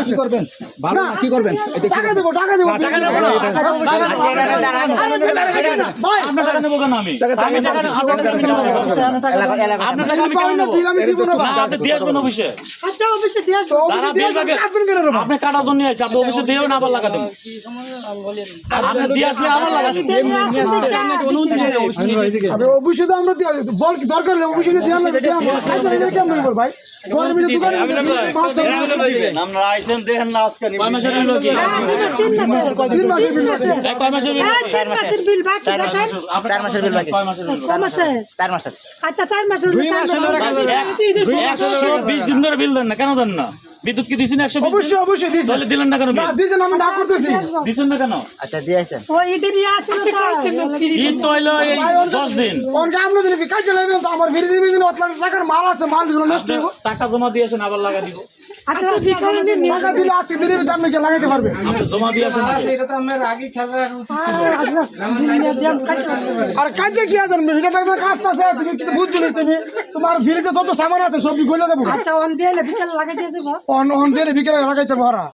কি করবেন ভালো না কি করবেন টাকা দেবো টাকা দেবো টাকা নেবো না। আপনার টাকা নেবো কেন আমি? আমি টাকা নেবো, আপনার টাকা নেবো কেন? আপনার টাকা আমি কেন নেবো? আমি দিব না না, আপনি দিয়ে আসবেন অফিসে। আচ্ছা অফিসে দিয়ে আসবো। তারা বিল বাগে- আপনি কাটার জন্য নিয়ে আসছেন, আপনি অফিসে দিয়ে না আবার লাগা দেবেন। আপনি দিয়ে আসলে আবার লাগা দেবেন। আরে অবশ্যই তো আমরা বল দরকার হলে অবশ্যই দিয়ে আনলে কেমন বল ভাই গরমে দোকানে আমরা আইছেন দেখেন না আজকে কয় মাসের বিল বাকি? তিন মাসের বিল আছে। এই কয় মাসের বিল বাকি? 4 মাসের বিল বাকি দেখেন। আপনার 4 মাসের বিল বাকি। কয় মাসের বিল? 4 মাসে 4 মাসের আচ্ছা 4 মাসের বিল 120 দিন ধরে বিল দেন না, কেন দেন না? বিদ্যুৎ কি দিছেন 120? অবশ্যই অবশ্যই দিয়েছে তাহলে দিলেন না কেন বিল? না দিয়েছেন আমি না করতেছি দিছেন না কেন? আচ্ছা দিয়েছেন ওই ইডি আছে না ঈদ তো হইলো এই 10 দিন। কোন আমরা দিলে কি কাজে লাগবে তো আমার ফিরে দিবেন অতলা টাকার মাল আছে মাল দিল নষ্ট আপনি হইব টাকা জমা দিয়েছেন, আবার লাগা দিব। আচ্ছা বিকালে নিন টাকা দিলে আজকে দিলে আপনি কি লাগাইতে পারবেন আপনি জমা দিয়েছেন নাকি? আর কাজে কি আছে এটা টাকা কাজ আছে তুমি কি বুঝছো না তুমি তোমার ফিরিতে যত সামান আছে সব গলে দেবো আচ্ছা অন দিয়ে বিকালে লাগাই দিয়ে যাবো অন অন দিলে বিকেলে লাগাইতে ভরা